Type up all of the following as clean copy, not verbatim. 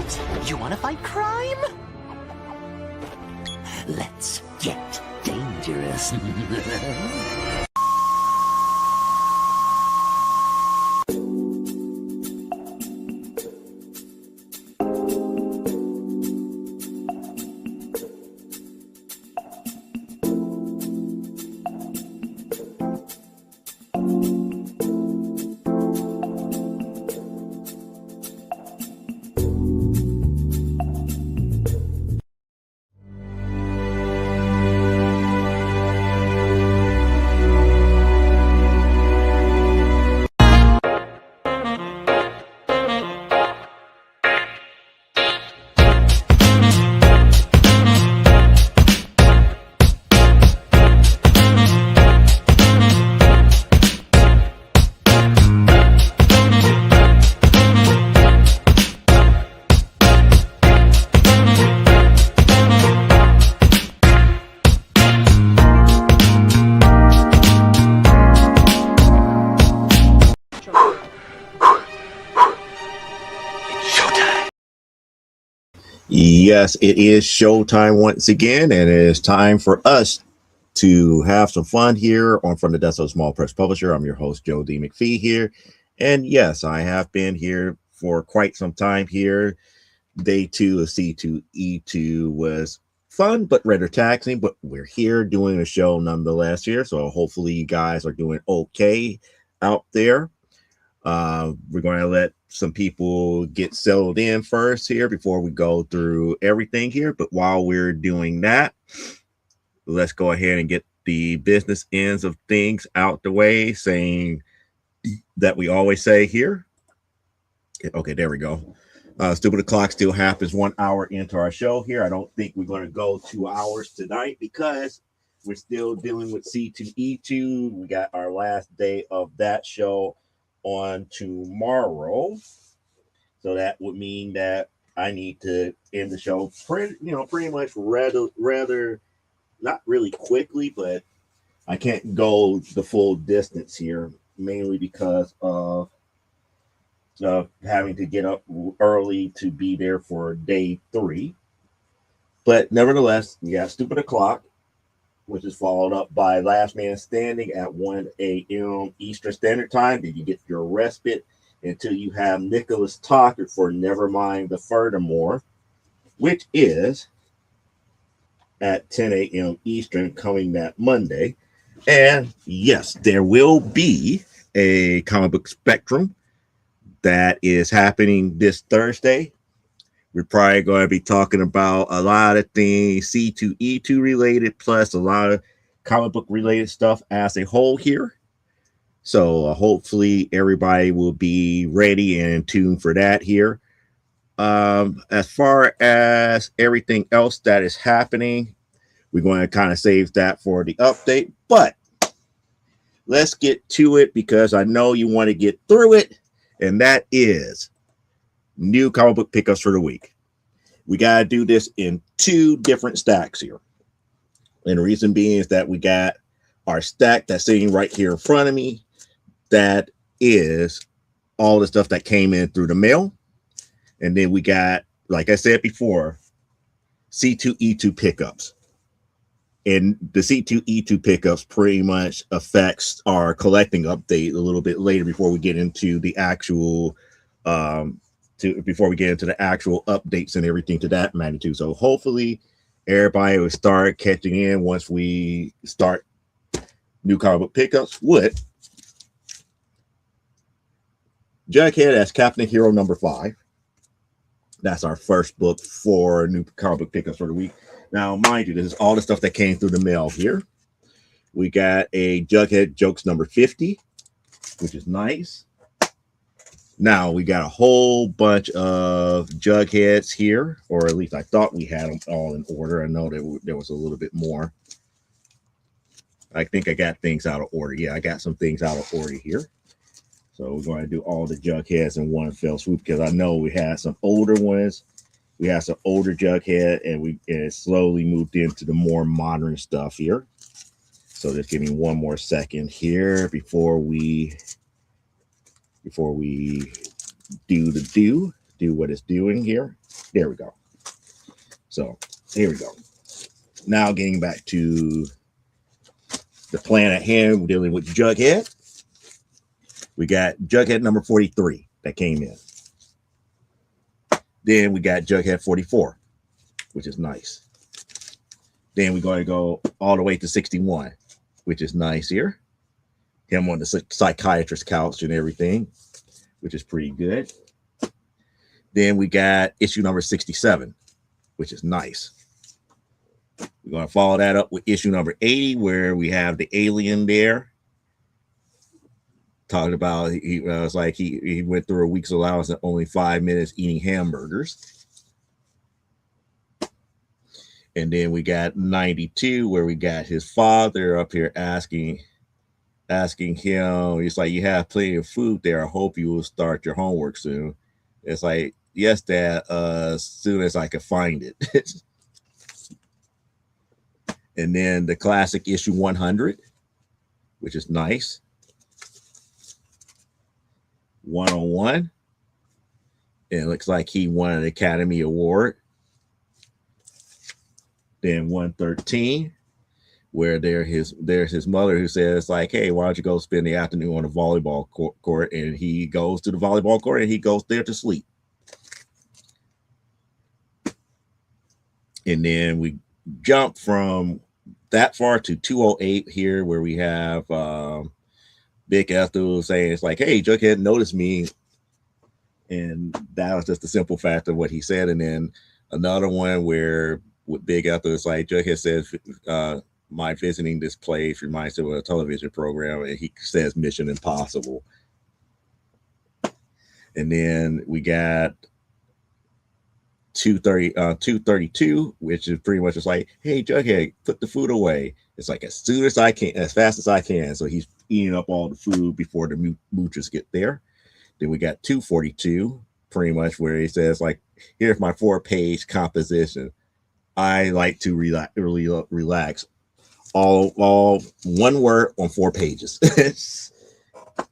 What? You want to fight crime? Let's get dangerous. Yes, it is showtime once again, and it is time for us to have some fun here on From the Desk of Small Press Publisher. I'm your host, Joe D. McPhee here. And yes, I have been here for quite some time here. Day 2 of C2E2 was fun, but rather taxing, but we're here doing a show nonetheless here. So hopefully you guys are doing okay out there. We're going to let some people get settled in first here before we go through everything here. But while we're doing that, let's go ahead and get the business ends of things out the way, saying that we always say here. Okay, there we go. Stupid O'Clock still happens 1 hour into our show here. I don't think we're going to go 2 hours tonight because we're still dealing with C2E2. We got our last day of that show on tomorrow, so that would mean that I need to end the show pretty much rather not really quickly, but I can't go the full distance here, mainly because of having to get up early to be there for day 3. But nevertheless, we got Stupid O'Clock, which is followed up by Last Man Standing at 1 a.m. Eastern Standard Time. Then you get your respite until you have Nicholas Tucker for Nevermind the Furthermore, which is at 10 a.m. Eastern coming that Monday. And yes, there will be a comic book spectrum that is happening this Thursday. We're probably going to be talking about a lot of things C2E2 related, plus a lot of comic book related stuff as a whole here. So hopefully everybody will be ready and tuned for that here. As far as everything else that is happening, we're going to kind of save that for the update. But let's get to it because I know you want to get through it. And that is new comic book pickups for the week. We got to do this in 2 different stacks here. And the reason being is that we got our stack that's sitting right here in front of me. That is all the stuff that came in through the mail. And then we got, like I said before, C2E2 pickups. And the C2E2 pickups pretty much affects our collecting update a little bit later before we get into the actual updates and everything to that magnitude. So hopefully everybody will start catching in once we start new comic book pickups with Jughead as Captain Hero number 5. That's our first book for new comic book pickups for the week. Now, mind you, this is all the stuff that came through the mail here. We got a Jughead Jokes number 50, which is nice. Now, we got a whole bunch of Jugheads here, or at least I thought we had them all in order. I know that there was a little bit more. I think I got things out of order. Yeah, I got some things out of order here. So we're going to do all the Jugheads in one fell swoop because I know we had some older ones. We had some older Jughead, and it slowly moved into the more modern stuff here. So just give me one more second here before we do the do. do what it's doing here. There we go. So here we go. Now getting back to the plan at hand, we're dealing with Jughead. We got Jughead number 43 that came in. Then we got Jughead 44, which is nice. Then we're going to go all the way to 61, which is nice here. Him on the psychiatrist couch and everything, which is pretty good. Then we got issue number 67, which is nice. We're going to follow that up with issue number 80, where we have the alien there. Talking about, he was like, he went through a week's allowance in only 5 minutes eating hamburgers. And then we got 92, where we got his father up here asking him, he's like, you have plenty of food there. I hope you will start your homework soon. It's like, yes, Dad, as soon as I can find it. And then the classic issue 100, which is nice. 101. And it looks like he won an Academy Award. Then 113, where there's his mother who says, like, hey, why don't you go spend the afternoon on the volleyball court? And he goes to the volleyball court and he goes there to sleep. And then we jump from that far to 208 here, where we have Big Ethel saying, it's like, hey, Jughead noticed me. And that was just the simple fact of what he said. And then another one where with Big Ethel, it's like, Jughead says, my visiting this place reminds him of a television program. And he says Mission Impossible. And then we got 232, which is pretty much just like, hey, Jughead, put the food away. It's like, as soon as I can, as fast as I can. So he's eating up all the food before the moochers get there. Then we got 242, pretty much where he says, like, here's my 4-page composition. I like to relax. All one word on 4 pages,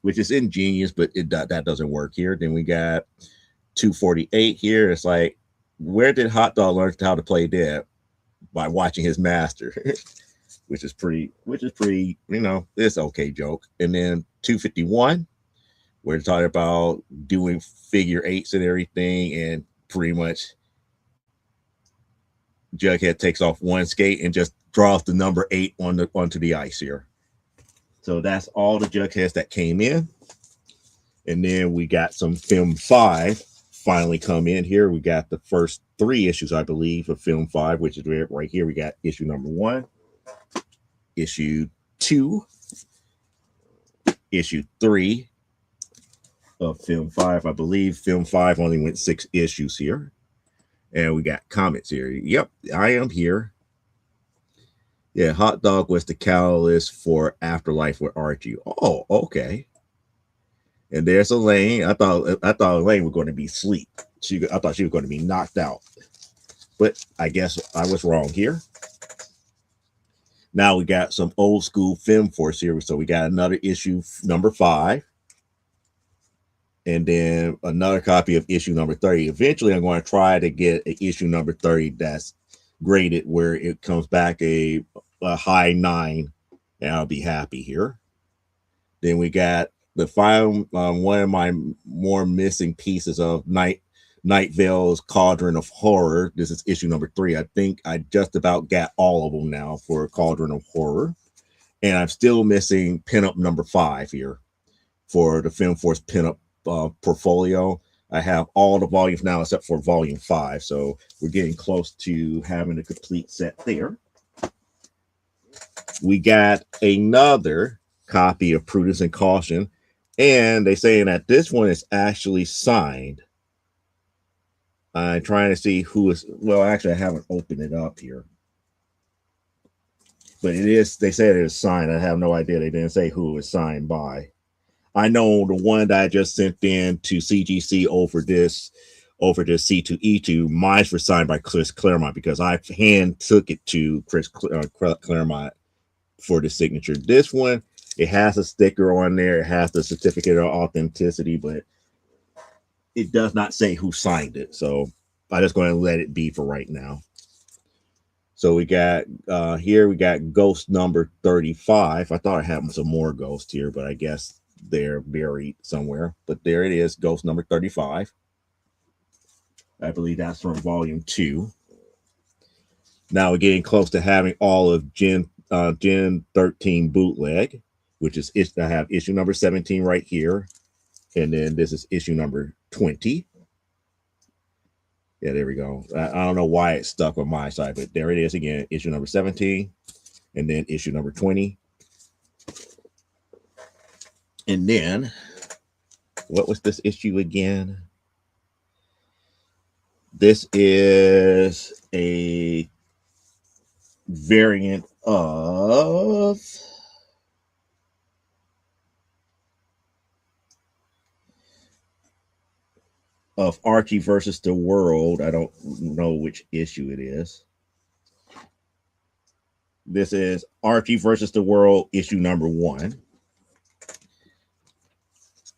which is ingenious, but that doesn't work here. Then we got 248 here. It's like, where did Hot Dog learn how to play dead? By watching his master, which is pretty, it's okay joke. And then 251, we're talking about doing figure eights and everything, and pretty much Jughead takes off one skate and just draws the number 8 onto the ice here. So that's all the Jugheads that came in. And then we got some film 5 finally come in here. We got the first 3 issues, I believe, of film 5, which is right here. We got issue number 1, issue 2, issue 3 of film 5. I believe film 5 only went 6 issues here. And we got comments here. Yep, I am here. Yeah, Hot Dog was the catalyst for Afterlife with Archie. Oh, okay. And there's Elaine. I thought Elaine was going to be asleep. I thought she was going to be knocked out. But I guess I was wrong here. Now we got some old school Film Force here. So we got another issue, number 5. And then another copy of issue number 30. Eventually, I'm going to try to get an issue number 30 that's graded where it comes back a high 9, and I'll be happy here. Then we got the final one of my more missing pieces of Night Vale's Cauldron of Horror. This is issue number 3. I think I just about got all of them now for Cauldron of Horror. And I'm still missing pinup number 5 here for the Film Force pinup portfolio. I have all the volumes now except for volume 5. So we're getting close to having a complete set there. We got another copy of Prudence and Caution. And they're saying that this one is actually signed. I'm trying to see who is, well, actually, I haven't opened it up here. But it is, they said it is signed. I have no idea. They didn't say who it was signed by. I know the one that I just sent in to CGC over this C2E2, mine was signed by Chris Claremont because I hand took it to Chris Claremont for the signature. This one, it has a sticker on there. It has the certificate of authenticity, but it does not say who signed it. So I'm just going to let it be for right now. So we got here we got ghost number 35. I thought I had some more ghosts here, but I guess they're buried somewhere. But there it is, ghost number 35. I believe that's from volume 2. Now we're getting close to having all of Gen 13 bootleg, which is I have issue number 17 right here. And then this is issue number 20. Yeah, there we go. I don't know why it's stuck on my side, but there it is again, issue number 17, and then issue number 20. And then, what was this issue again? This is a variant of Archie versus the World. I don't know which issue it is. This is Archie versus the World, issue number 1.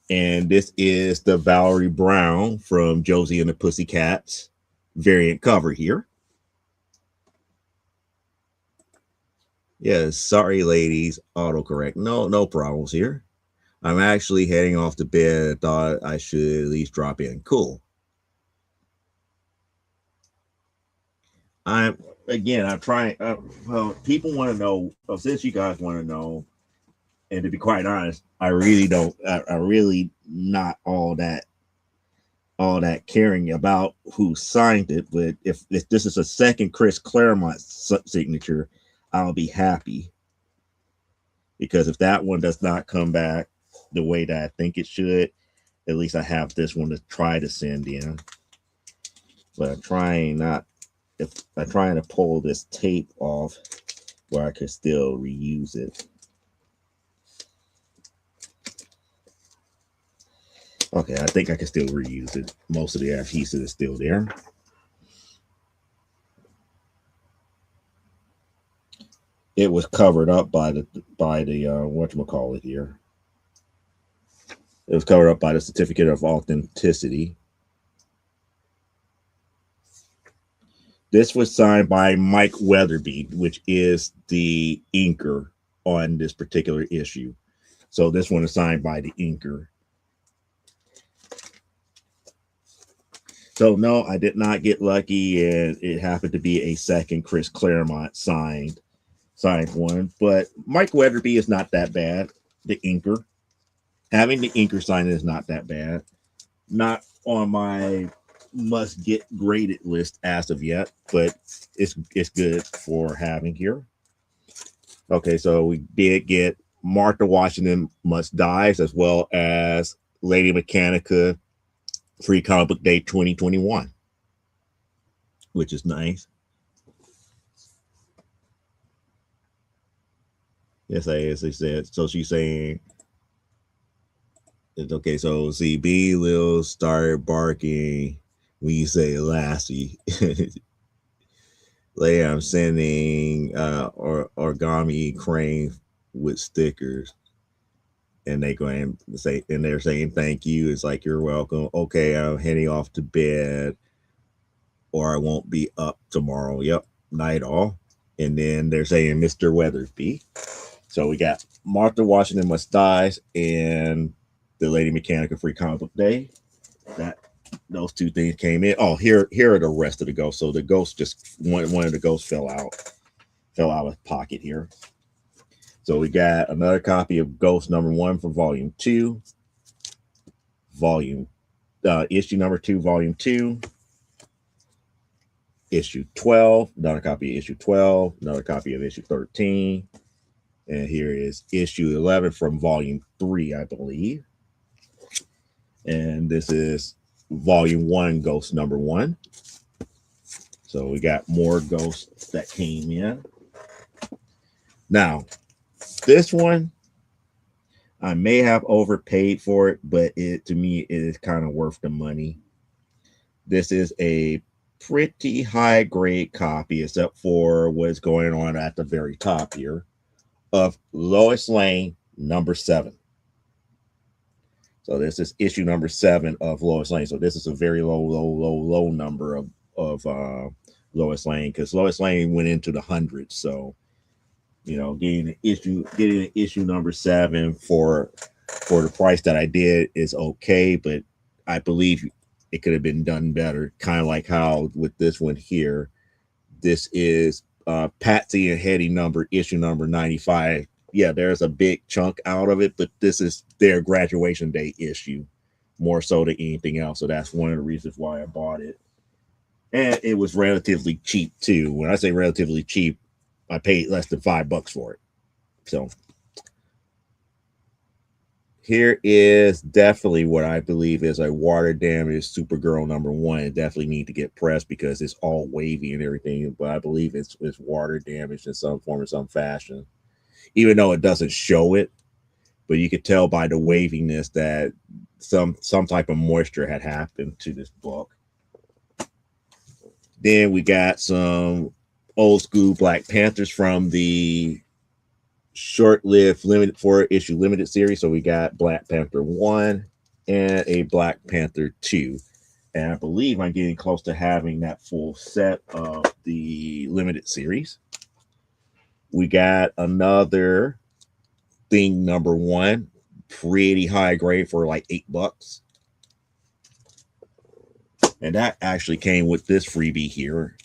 And this is the Valerie Brown from Josie and the Pussycats variant cover here. Yes, sorry, ladies. Autocorrect. No problems here. I'm actually heading off to bed. I thought I should at least drop in. Cool. I'm trying. Well, people want to know. Well, since you guys want to know, and to be quite honest, I really don't. I really not all that caring about who signed it. But if this is a second Chris Claremont signature, I'll be happy. Because if that one does not come back the way that I think it should, at least I have this one to try to send in. But I'm trying to pull this tape off where I could still reuse it. Okay, I think I can still reuse it. Most of the adhesive is still there. It was covered up by the whatchamacallit here. It was covered up by the certificate of authenticity. This was signed by Mike Weatherby, which is the inker on this particular issue. So this one is signed by the inker. So no, I did not get lucky, and it happened to be a second Chris Claremont signed one. But Mike Weatherby is not that bad. The inker, having the inker sign is not that bad. Not on my must get graded list as of yet, but it's good for having here. Okay, so we did get Martha Washington Must Dies, as well as Lady Mechanica Free Comic Book Day 2021, which is nice. Yes, as I said. So she's saying it's okay. So CB Lil started barking when you say Lassie. Later, I'm sending origami crane with stickers, and they go and say, and they're saying thank you. It's like, you're welcome. Okay, I'm heading off to bed, or I won't be up tomorrow. Yep, night all. And then they're saying Mr. Weatherby. So we got Martha Washington Must Dies and the Lady Mechanica Free Comic Book Day. Those two things came in. Oh, here are the rest of the ghosts. So the ghost just one of the ghosts fell out of pocket here. So we got another copy of Ghost number 1 from volume 2. Issue number 2, volume 2. Issue 12, another copy of issue 12, another copy of issue 13. And here is issue 11 from volume 3, I believe. And this is volume 1, Ghost number 1. So we got more ghosts that came in. Now, this one, I may have overpaid for it, but to me, it is kind of worth the money. This is a pretty high grade copy, except for what's going on at the very top here, of Lois Lane number 7. So this is issue number 7 of Lois Lane. So this is a very low number of Lois Lane, because Lois Lane went into the hundreds. So getting an issue number 7 for the price that I did is okay, but I believe it could have been done better. Kind of like how with this one here, this is Patsy and Hetty issue number 95. Yeah, there's a big chunk out of it, but this is their graduation day issue more so than anything else. So that's one of the reasons why I bought it. And it was relatively cheap too. When I say relatively cheap, I paid less than $5 for it. So here is definitely what I believe is a water damaged Supergirl number 1. It definitely need to get pressed because it's all wavy and everything. But I believe it's water damaged in some form or some fashion, even though it doesn't show it. But you could tell by the waviness that some type of moisture had happened to this book. Then we got some old school Black Panthers from the short-lived limited 4-issue limited series. So we got Black Panther 1 and a Black Panther 2. And I believe I'm getting close to having that full set of the limited series. We got another Thing number 1, pretty high grade for like $8. And that actually came with this freebie here.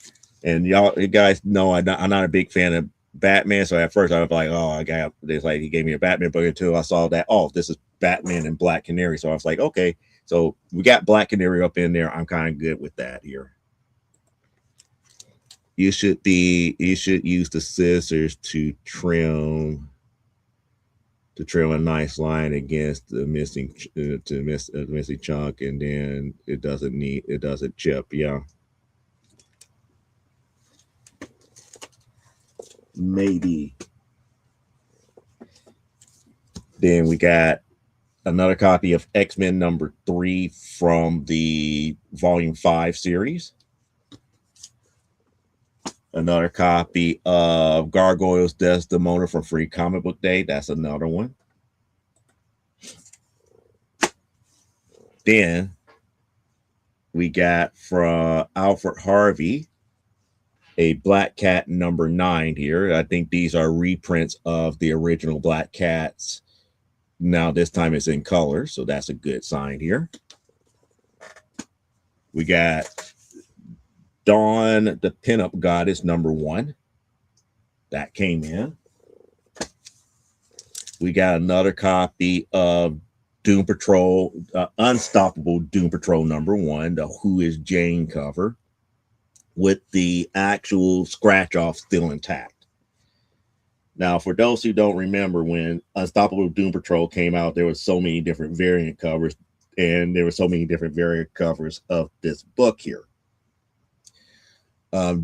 And you guys know I'm not a big fan of Batman. So at first I was like, oh, I got this. Like, he gave me a Batman book until I saw that, oh, this is Batman and Black Canary. So I was like, okay, so we got Black Canary up in there. I'm kind of good with that here. You should use the scissors to trim a nice line against the missing chunk, and then it doesn't chip. Yeah, maybe. Then we got another copy of X-Men number 3 from the Volume 5 series. Another copy of Gargoyles Desdemona from Free Comic Book Day. That's another one. Then we got from Alfred Harvey a Black Cat number 9 here. I think these are reprints of the original Black Cats. Now this time it's in color, so that's a good sign here. We got Dawn the Pinup Goddess number 1. That came in. We got another copy of Doom Patrol, Unstoppable Doom Patrol number 1, the Who is Jane cover, with the actual scratch off still intact. Now, for those who don't remember, when Unstoppable Doom Patrol came out, there were so many different variant covers, and there were so many different variant covers of this book here.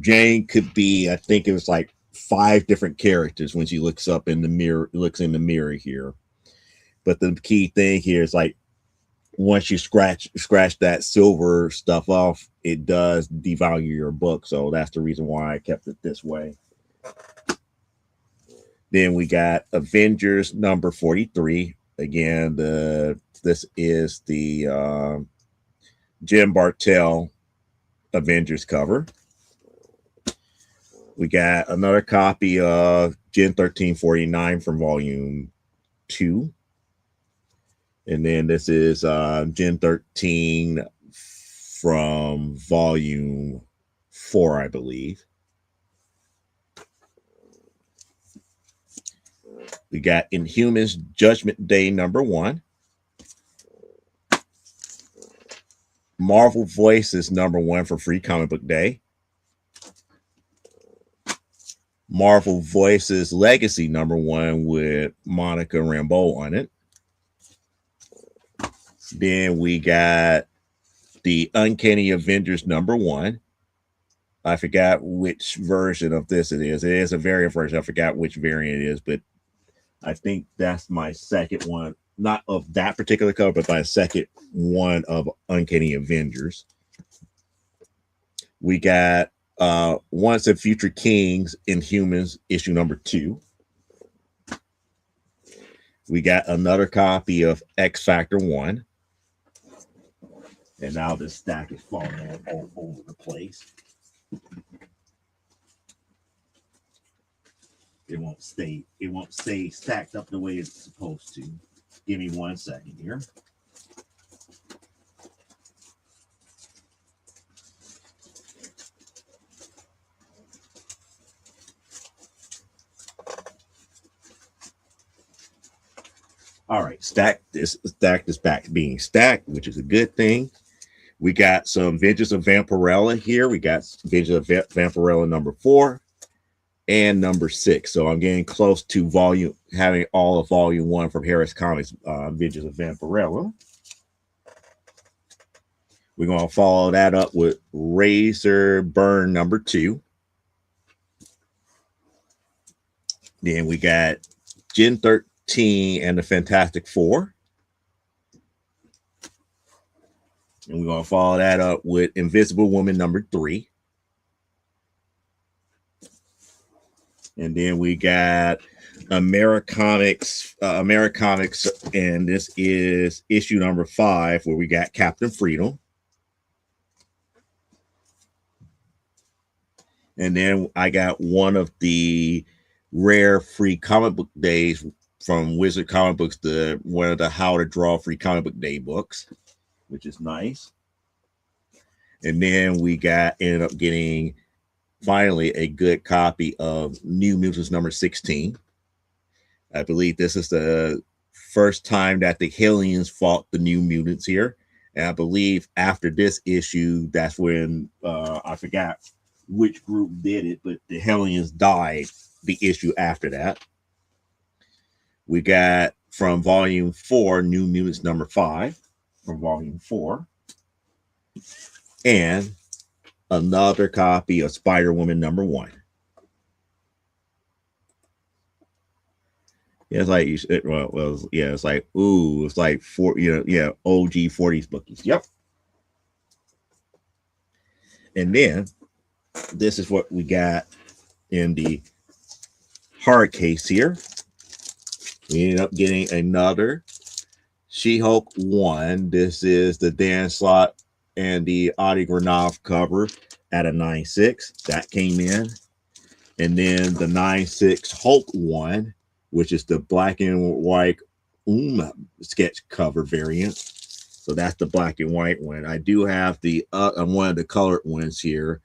Jane could be, I think it was like 5 different characters when she looks in the mirror here. But the key thing here is, like, once you scratch that silver stuff off, it does devalue your book. So that's the reason why I kept it this way. Then we got Avengers number 43. Again, this is the Jim Bartell Avengers cover. We got another copy of Gen 1349 from Volume 2. And then this is Gen 13 from Volume 4, I believe. We got Inhumans Judgment Day number 1. Marvel Voices number 1 for Free Comic Book Day. Marvel Voices Legacy number 1 with Monica Rambeau on it. Then we got the Uncanny Avengers number 1. I forgot which version of this it is. It is a variant version. I forgot which variant it is, but I think that's my second one. Not of that particular cover, but my second one of Uncanny Avengers. We got Once and Future Kings Inhumans issue number 2. We got another copy of X Factor 1. And now this stack is falling all over the place. It won't stay stacked up the way it's supposed to. Give me 1 second here. All right, stack is back being stacked, which is a good thing. We got some Vengeance of Vampirella here. We got Vengeance of Vampirella number 4 and number 6. So I'm getting close to having all of volume 1 from Harris Comics, Vengeance of Vampirella. We're going to follow that up with Razor Burn number 2. Then we got Gen 13 and the Fantastic Four. And we're going to follow that up with Invisible Woman number 3. And then we got Americomics, and this is issue number 5, where we got Captain Freedom. And then I got one of the rare free comic book days from Wizard Comic Books, one of the How to Draw free comic book day books, which is nice. And then we ended up getting finally a good copy of New Mutants number 16. I believe this is the first time that the Hellions fought the New Mutants here. And I believe after this issue, that's when I forgot which group did it, but the Hellions died the issue after that. We got from volume 4, New Mutants number 5 from volume 4. And another copy of Spider-Woman number 1. Yeah, it's like it's like it's like OG 40s bookies. Yep. And then this is what we got in the hard case here. We ended up getting another She-Hulk 1. This is the Dan Slott and the Adi Granov cover at a 9.6. That came in. And then the 9.6 Hulk 1, which is the black and white sketch cover variant. So that's the black and white one. I do have the one of the colored ones here.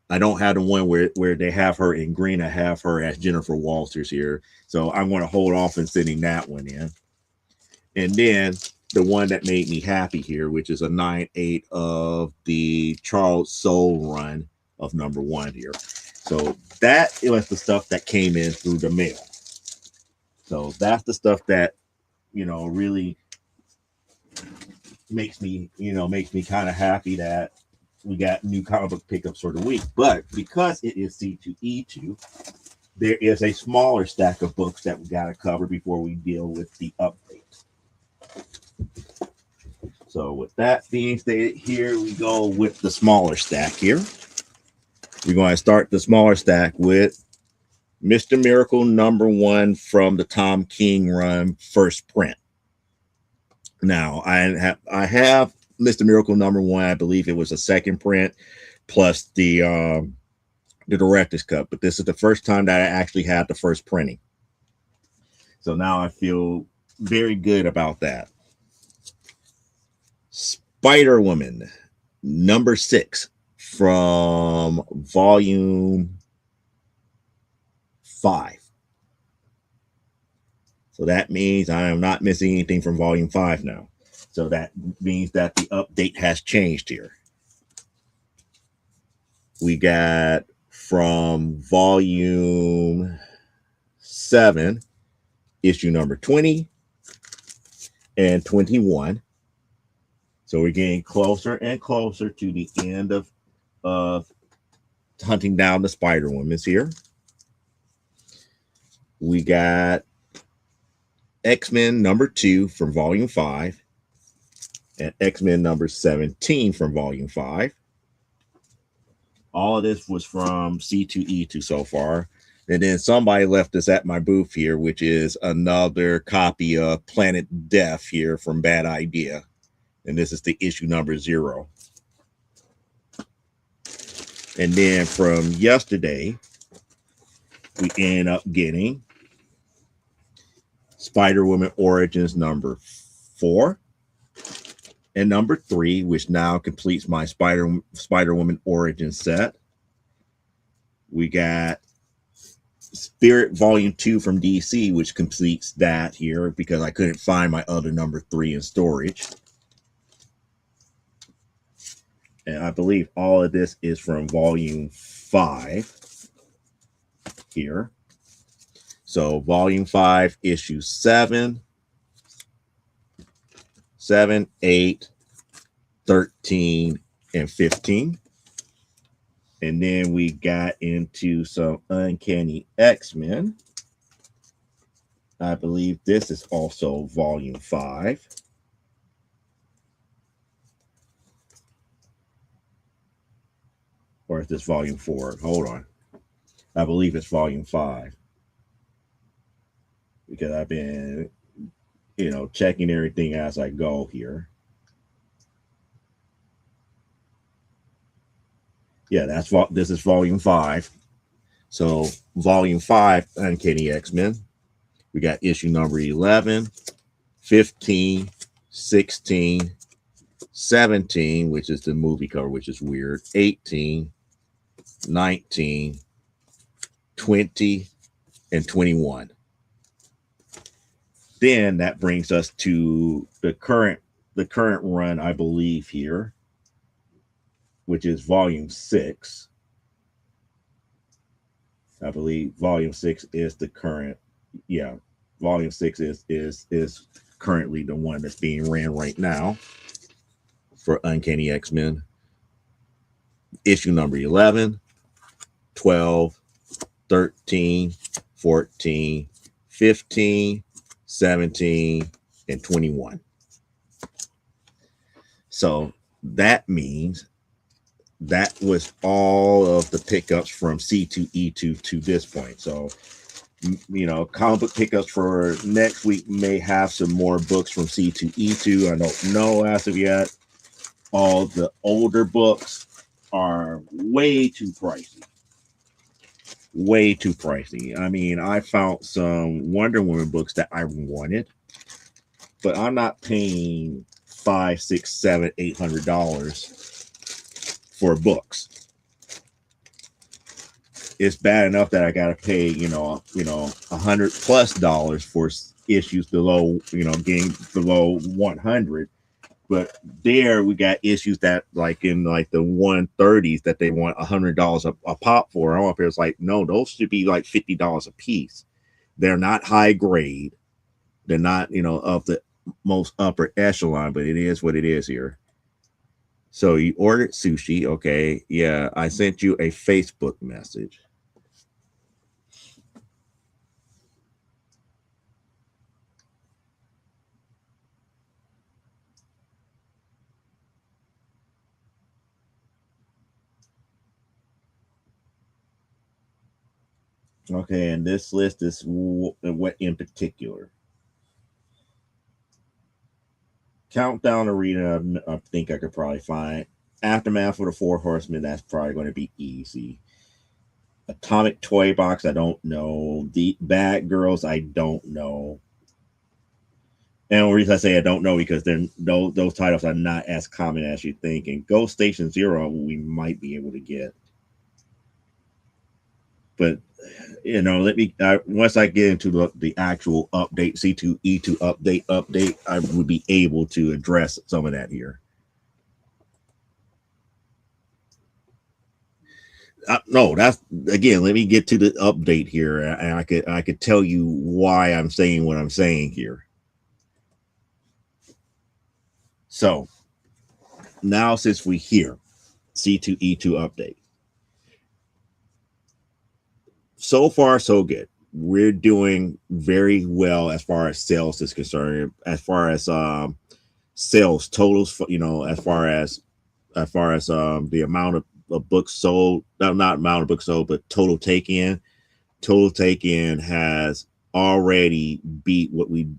I don't have the one where they have her in green. I have her as Jennifer Walters here. So I'm going to hold off on sending that one in. And then the one that made me happy here, which is a 9.8 of the Charles Soule run of number 1 here. So that was the stuff that came in through the mail. So that's the stuff that, really makes me kind of happy that we got new comic book pickups for the week. But because it is C2E2, there is a smaller stack of books that we got to cover before we deal with the update. So with that being stated, here we go with the smaller stack here. We're going to start the smaller stack with Mr. Miracle number 1 from the Tom King run first print. Now, I have Mr. Miracle number 1. I believe it was a second print plus the director's cut, but this is the first time that I actually had the first printing. So now I feel very good about that. Spider-Woman number 6 from volume 5. So that means I am not missing anything from volume 5 now. So that means that the update has changed here. We got from volume 7, issue number 20 and 21. So we're getting closer and closer to the end of hunting down the Spider-Woman here. We got X-Men number 2 from volume 5 and X-Men number 17 from volume 5. All of this was from C2E2 so far. And then somebody left this at my booth here, which is another copy of Planet Death here from Bad Idea. And this is the issue number 0. And then from yesterday, we end up getting Spider-Woman Origins number 4 and number 3, which now completes my Spider-Woman Origins set. We got Spirit Volume 2 from DC, which completes that here because I couldn't find my other number 3 in storage. And I believe all of this is from Volume 5 here. So Volume 5, Issue 7, 8, 13, and 15. And then we got into some Uncanny X-Men. I believe this is also Volume 5. Or is this Volume 4? Hold on. I believe it's Volume 5. Because I've been, checking everything as I go here. Yeah, this is Volume 5. So Volume 5, Uncanny X-Men. We got issue number 11, 15, 16, 17, which is the movie cover, which is weird, 18, 19, 20, and 21. Then that brings us to the current run, I believe, here, which is Volume 6. I believe Volume 6 is the current. Yeah, Volume 6 is currently the one that's being ran right now for Uncanny X-Men. Issue number 11, 12, 13, 14, 15, 17, and 21. So that means that was all of the pickups from C2E2 to this point. So, comic book pickups for next week may have some more books from C2E2. I don't know as of yet. All the older books are way too pricey. Way too pricey. I mean, I found some Wonder Woman books that I wanted, but I'm not paying $500, $600, $700, $800 for books. It's bad enough that I gotta pay, $100+ for issues below, getting below 100. But there we got issues that in the 130s that they want $100 a pop for. I'm up here, it's like, no, those should be like $50 a piece. They're not high grade. They're not, of the most upper echelon, but it is what it is here. So you ordered sushi. Okay. Yeah. I sent you a Facebook message. Okay, and this list is what in particular? Countdown Arena, I think I could probably find. Aftermath for the Four Horsemen, that's probably going to be easy. Atomic Toy Box, I don't know. The Bad Girls, I don't know. And the reason I say I don't know because those titles are not as common as you think. And Ghost Station Zero, we might be able to get. But once I get into the actual update, C2E2 update, I would be able to address some of that here. No, that's again. Let me get to the update here, and I could tell you why I'm saying what I'm saying here. So now, since we hear C2E2 update. So far, so good. We're doing very well as far as sales is concerned. As far as sales totals, as far as the amount of books sold, not amount of books sold, but total take in. Total take in has already beat what we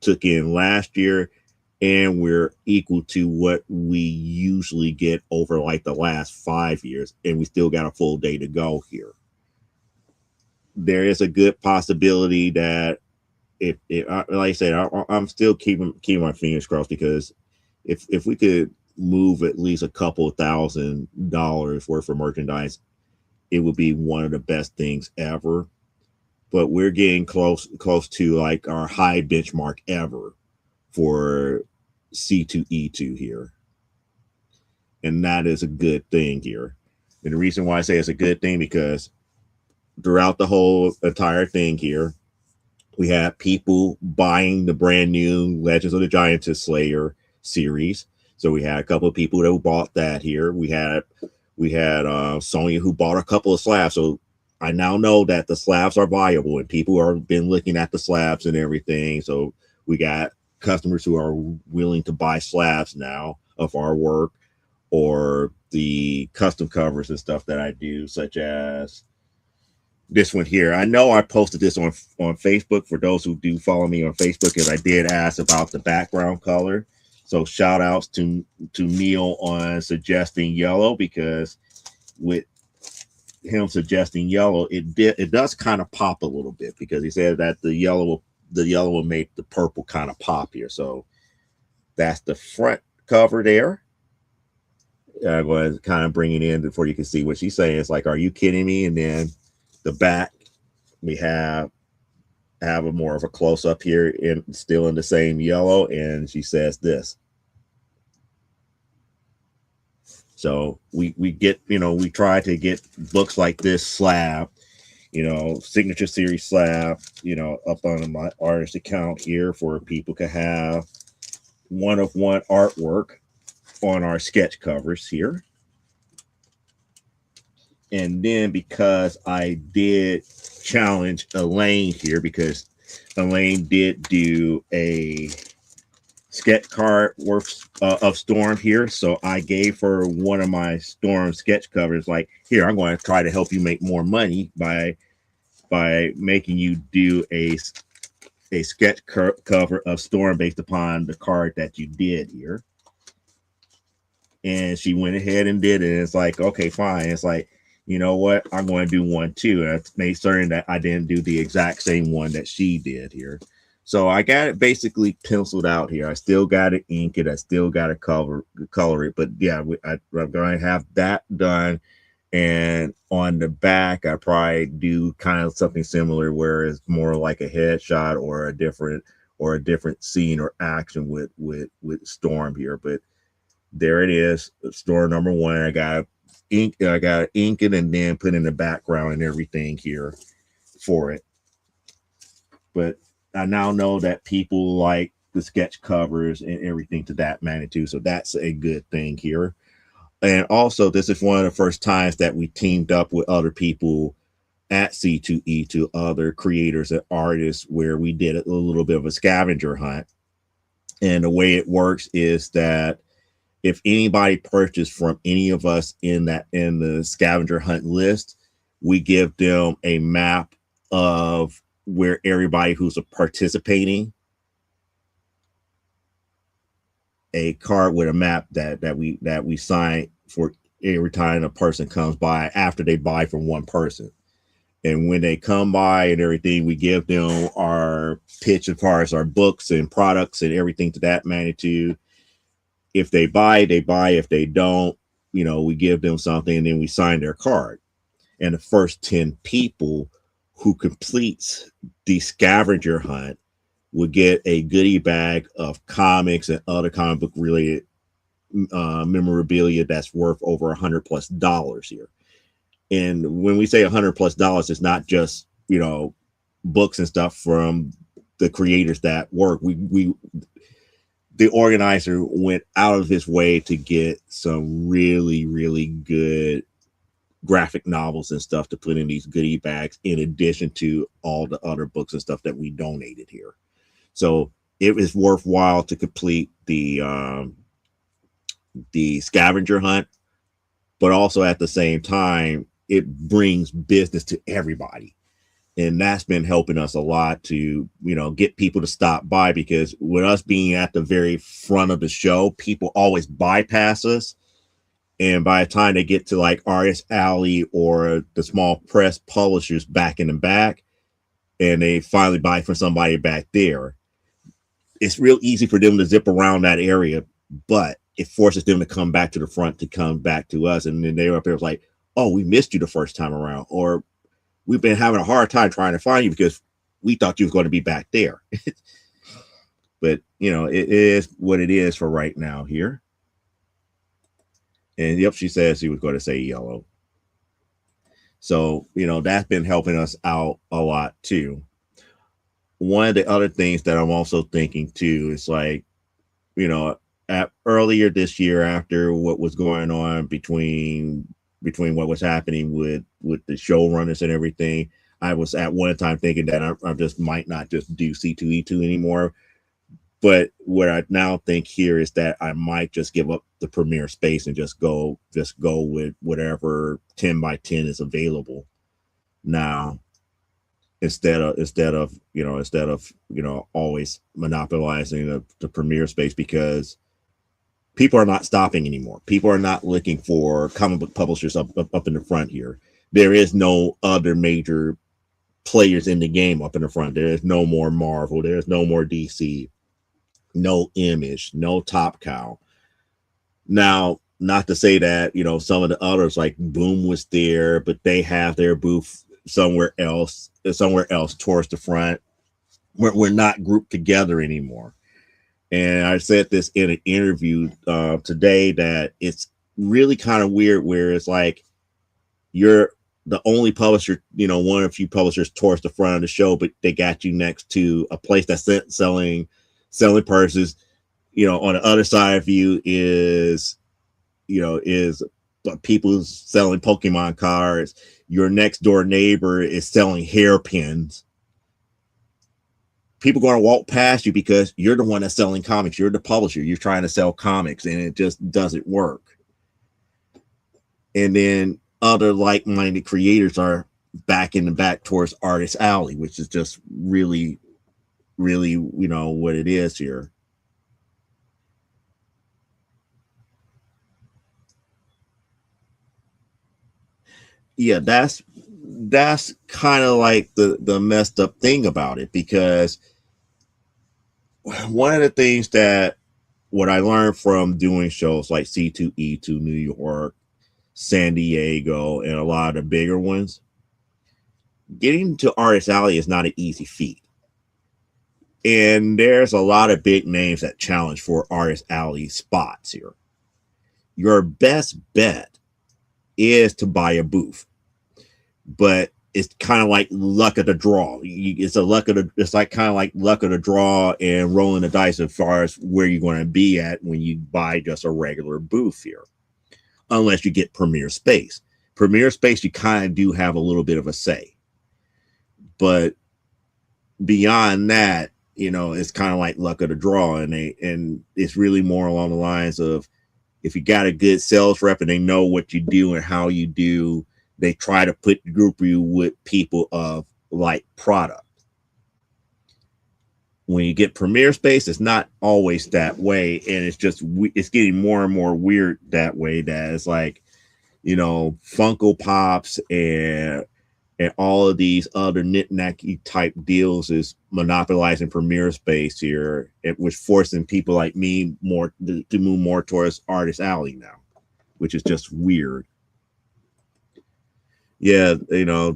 took in last year, and we're equal to what we usually get over like the last 5 years, and we still got a full day to go here. There is a good possibility that if like I said, I'm still keeping my fingers crossed, because if we could move at least a couple $1,000 worth of merchandise, it would be one of the best things ever. But we're getting close to like our high benchmark ever for C2E2 here, and that is a good thing here. And the reason why I say it's a good thing, because throughout the whole entire thing here, we had people buying the brand new Legends of the Giantess Slayer series. So we had a couple of people that bought that here. We had Sonya, who bought a couple of slabs. So I now know that the slabs are viable, and people are been looking at the slabs and everything. So we got customers who are willing to buy slabs now of our work, or the custom covers and stuff that I do, such as this one here. I know I posted this on Facebook for those who do follow me on Facebook, because I did ask about the background color. So shout outs to Neil on suggesting yellow, because with him suggesting yellow, it does kind of pop a little bit, because he said that the yellow will make the purple kind of pop here. So that's the front cover there. I'm going to kind of bring it in before you can see what she's saying. It's like, are you kidding me? And then the back, we have a more of a close up here, and still in the same yellow, and she says this. So we get, we try to get books like this slab, signature series slab, up on my artist account here, for people to have one of one artwork on our sketch covers here. And then, because I did challenge Elaine here, because Elaine did do a sketch card worth of Storm here, so I gave her one of my Storm sketch covers. Like, here, I'm going to try to help you make more money by making you do a sketch cover of Storm based upon the card that you did here. And she went ahead and did it. And it's like, okay, fine. It's like, you know what? I'm going to do one too. And I made certain that I didn't do the exact same one that she did here. So I got it basically penciled out here. I still got to ink it. I still got to color it. But yeah, I'm going to have that done. And on the back, I probably do kind of something similar, where it's more like a headshot or a different scene or action with Storm here. But there it is, Storm number one. I got ink it, and then put in the background and everything here for it. But I now know that people like the sketch covers and everything to that magnitude, so that's a good thing here. And also, this is one of the first times that we teamed up with other people at C2E2, other creators and artists, where we did a little bit of a scavenger hunt. And the way it works is that if anybody purchased from any of us in the scavenger hunt list, we give them a map of where everybody who's participating, a card with a map that we sign for every time a person comes by, after they buy from one person. And when they come by and everything, we give them our pitch as far as our books and products and everything to that magnitude. If they buy, they buy. If they don't, we give them something, and then we sign their card. And the first 10 people who completes the scavenger hunt would get a goodie bag of comics and other comic book related memorabilia that's worth over $100+ here. And when we say $100+, it's not just, books and stuff from the creators that work. The organizer went out of his way to get some really, really good graphic novels and stuff to put in these goodie bags, in addition to all the other books and stuff that we donated here. So it was worthwhile to complete the scavenger hunt, but also at the same time, it brings business to everybody. And that's been helping us a lot to, get people to stop by, because with us being at the very front of the show, people always bypass us. And by the time they get to like Artist Alley or the small press publishers back in the back, and they finally buy from somebody back there, it's real easy for them to zip around that area, but it forces them to come back to the front, to come back to us. And then they're up there like, oh, we missed you the first time around, or we've been having a hard time trying to find you because we thought you was going to be back there. But, it is what it is for right now here. And yep, she says she was going to say yellow. So, that's been helping us out a lot too. One of the other things that I'm also thinking too is like, earlier this year, after what was going on between what was happening with the showrunners and everything, I was at one time thinking that I just might not just do C2E2 anymore. But what I now think here is that I might just give up the premiere space and just go with whatever 10 by 10 is available now, instead of always monopolizing the premiere space, because people are not stopping anymore. People are not looking for comic book publishers up in the front here. There is no other major players in the game up in the front. There is no more Marvel. There is no more DC. No Image. No Top Cow. Now, not to say that, some of the others like Boom was there, but they have their booth somewhere else towards the front. We're not grouped together anymore. And I said this in an interview today, that it's really kind of weird, where it's like you're the only publisher, one of a few publishers towards the front of the show, but they got you next to a place that's selling purses. On the other side of you is people selling Pokemon cards. Your next door neighbor is selling hairpins. People going to walk past you because you're the one that's selling comics. You're the publisher. You're trying to sell comics, and it just doesn't work. And then other like-minded creators are back in the back towards Artist Alley, which is just really, really, what it is here. Yeah, that's kind of like the messed up thing about it, because one of the things that what I learned from doing shows like C2E2 New York, San Diego, and a lot of the bigger ones, getting to Artist Alley is not an easy feat. And there's a lot of big names that challenge for Artist Alley spots here. Your best bet is to buy a booth, but it's kind of like luck of the draw. It's like kind of like luck of the draw and rolling the dice as far as where you're going to be at when you buy just a regular booth here, unless you get premiere space. Premiere space, you kind of do have a little bit of a say, but beyond that, it's kind of like luck of the draw, and it's really more along the lines of, if you got a good sales rep and they know what you do and how you do, they try to group you with people of like product. When you get premiere space, it's not always that way, and it's getting more and more weird that way. That it's like, Funko Pops and all of these other knick-knacky type deals is monopolizing premiere space here, which forcing people like me to move more towards Artist Alley now, which is just weird. Yeah,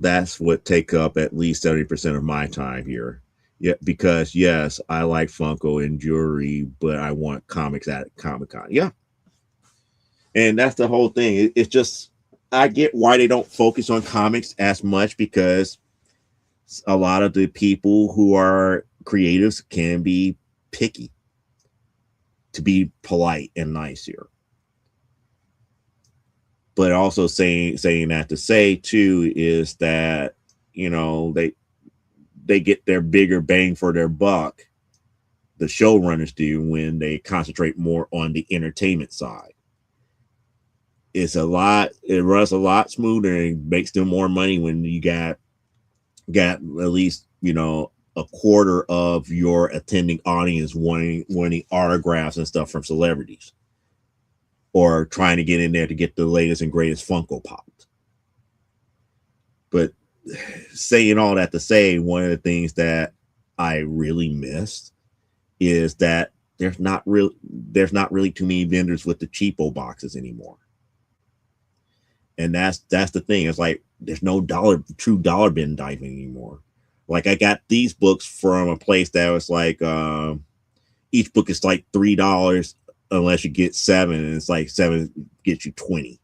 that's what take up at least 70% of my time here. Yeah, because yes, I like Funko and jewelry, but I want comics at Comic-Con. Yeah. And that's the whole thing. It's just, I get why they don't focus on comics as much, because a lot of the people who are creatives can be picky, to be polite and nice here. But also saying that to say too is that, they get their bigger bang for their buck, the showrunners do, when they concentrate more on the entertainment side. It runs a lot smoother and makes them more money when you got got at least, a quarter of your attending audience wanting autographs and stuff from celebrities, or trying to get in there to get the latest and greatest Funko Pops. But saying all that to say, one of the things that I really missed is that there's not really too many vendors with the cheapo boxes anymore. And that's the thing. It's like there's no true dollar bin diving anymore. Like, I got these books from a place that was like, each book is like $3 unless you get 7, and it's like 7 gets you 20.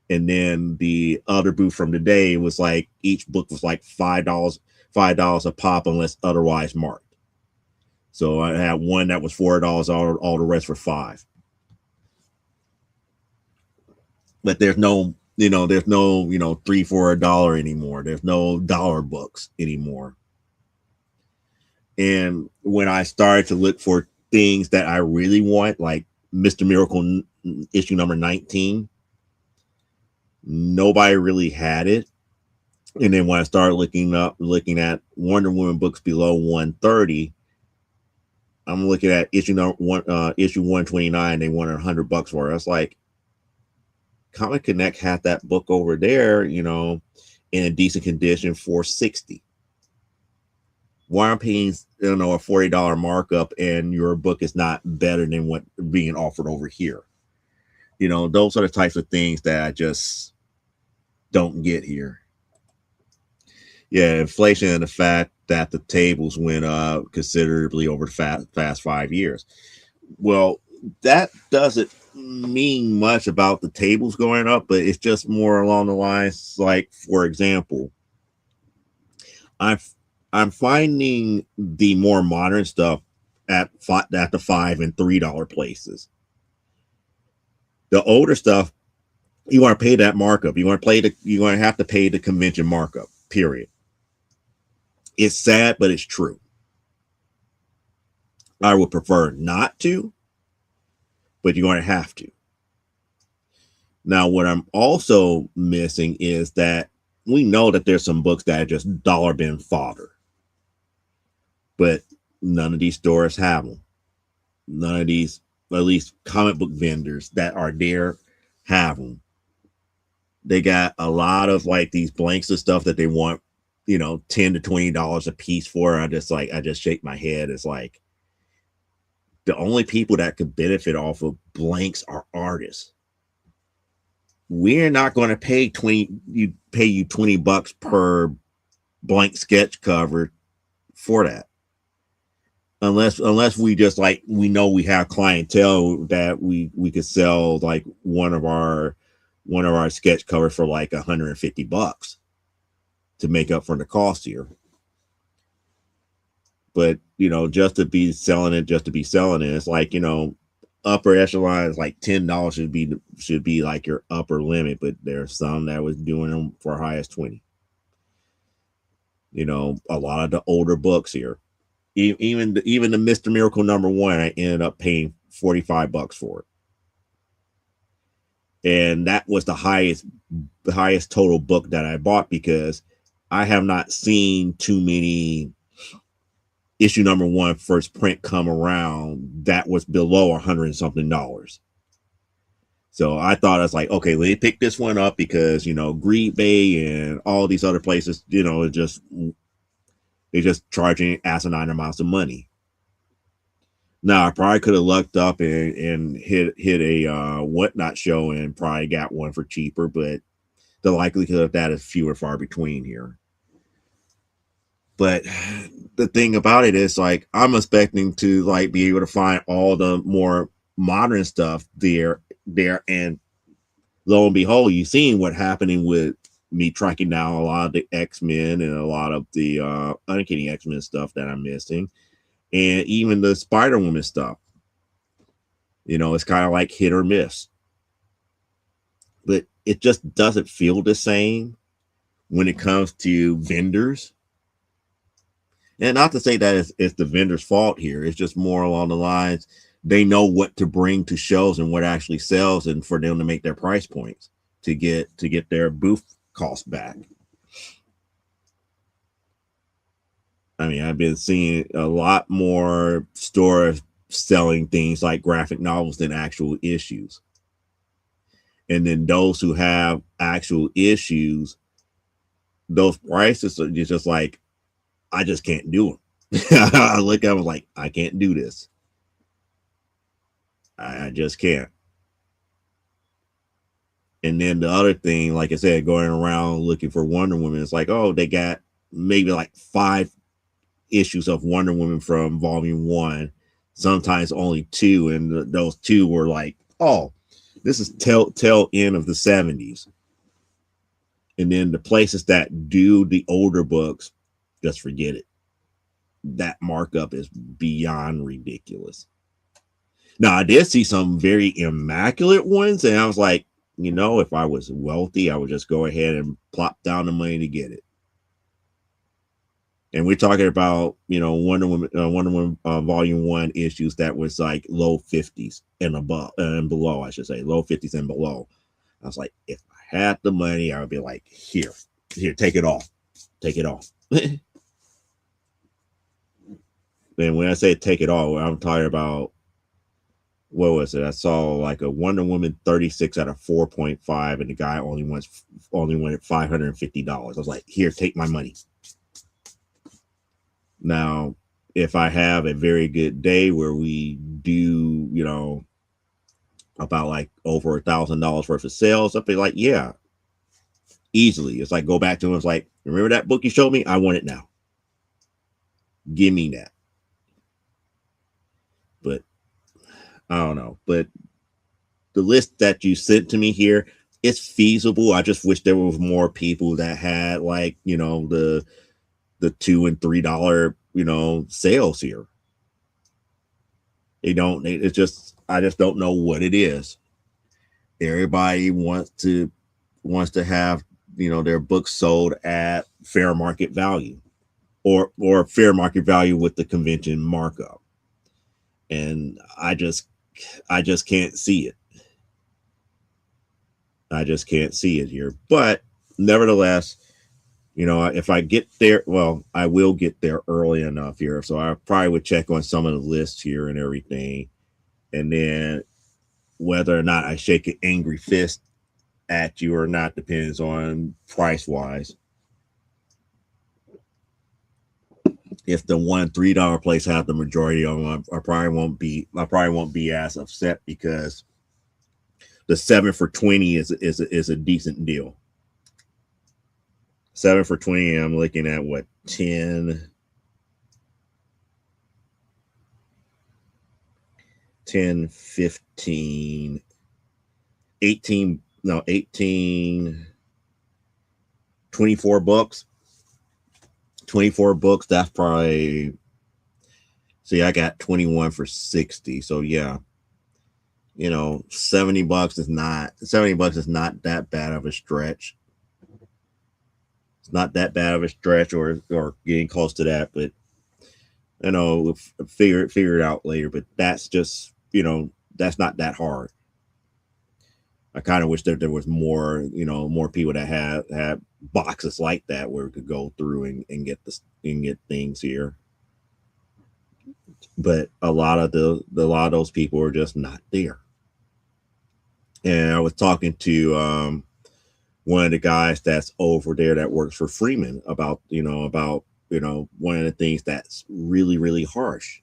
And then the other booth from today was like each book was like $5 a pop unless otherwise marked. So I had one that was $4, all the rest were 5. But there's no, $3 for $1 anymore. There's no dollar books anymore. And when I started to look for things that I really want, like Mr. Miracle issue number 19, nobody really had it. And then when I started looking at Wonder Woman books below 130, I'm looking at issue 129. They wanted $100 for it. I was like, Comic Connect had that book over there, in a decent condition for $60. Why I'm paying, a $40 markup and your book is not better than what being offered over here? Those are the types of things that I just don't get here. Yeah, inflation and the fact that the tables went up considerably over the past 5 years. Well, that doesn't mean much about the tables going up, but it's just more along the lines, like, for example, I'm finding the more modern stuff at the $5 and $3 places. The older stuff, you want to pay that markup. You're going to have to pay the convention markup. Period. It's sad, but it's true. I would prefer not to, but you're going to have to. Now, what I'm also missing is that we know that there's some books that are just dollar bin fodder, but none of these stores have them. None of these, at least comic book vendors that are there, have them. They got a lot of like these blanks of stuff that they want, $10 to $20 a piece for. I just shake my head. It's like, the only people that could benefit off of blanks are artists. We're not going to pay you $20 per blank sketch cover for that. Unless we just like, we know we have clientele that we could sell like one of our sketch covers for like $150 to make up for the cost here. But just to be selling it, it's like, upper echelon is like $10 should be like your upper limit, but there's some that was doing them for high as 20. A lot of the older books here, even the Mr. Miracle number 1, I ended up paying $45 for it. And that was the highest total book that I bought, because I have not seen too many issue number 1 first print come around that was below $100 something. So I thought, I was like, okay, let me pick this one up because, Greed Bay and all these other places, they're just charging asinine amounts of money. Now, I probably could have lucked up and hit a Whatnot show and probably got one for cheaper, but the likelihood of that is few and far between here. But the thing about it is, like, I'm expecting to like be able to find all the more modern stuff there, and lo and behold, you've seen what happening with me tracking down a lot of the X-Men and a lot of the Uncanny X-Men stuff that I'm missing, and even the Spider-Woman stuff. It's kind of like hit or miss, but it just doesn't feel the same when it comes to vendors. And not to say that it's the vendor's fault here. It's just more along the lines, they know what to bring to shows and what actually sells, and for them to make their price points to get their booth cost back. I mean, I've been seeing a lot more stores selling things like graphic novels than actual issues. And then those who have actual issues, those prices are just like, I just can't do them. I look at them like, I can't do this. I just can't. And then the other thing, like I said, going around looking for Wonder Woman, it's like, oh, they got maybe like 5 issues of Wonder Woman from Volume 1, sometimes only 2, and those 2 were like, oh, this is tail end of the 70s. And then the places that do the older books, just forget it. That markup is beyond ridiculous. Now, I did see some very immaculate ones, and I was like, if I was wealthy, I would just go ahead and plop down the money to get it. And we're talking about, Wonder Woman Volume 1 issues that was like low 50s and above and below, I should say, low 50s and below. I was like, if I had the money, I would be like, here, take it all. Take it all. Then when I say take it all, I'm talking about, what was it? I saw like a Wonder Woman 36 out of 4.5, and the guy only wanted $550. I was like, here, take my money. Now, if I have a very good day where we do, about like over $1,000 worth of sales, I'll be like, yeah, easily. It's like, go back to him. It's like, remember that book you showed me? I want it now. Give me that. But I don't know. But the list that you sent to me here, it's feasible. I just wish there was more people that had like, the $2 and $3, sales here. It's just, I just don't know what it is. Everybody wants to have, their books sold at fair market value or fair market value with the convention markup. And I just can't see it. I just can't see it here. But nevertheless, if I get there, well, I will get there early enough here. So I probably would check on some of the lists here and everything. And then whether or not I shake an angry fist at you or not depends on price wise. If the $1-3 place have the majority of them, I probably won't be as upset, because the 7 for $20 is a decent deal. 7 for $20, I'm looking at what, 10, 15, 18, 24 books. 24 books, that's probably, see, I got 21 for 60. So yeah, $70 is not that bad of a stretch. It's not that bad of a stretch, or getting close to that, but we'll figure it out later. But that's just, that's not that hard. I kind of wish that there was more, more people that had boxes like that where we could go through and get things here. But a lot of those people are just not there. And I was talking to one of the guys that's over there that works for Freeman about one of the things that's really, really harsh.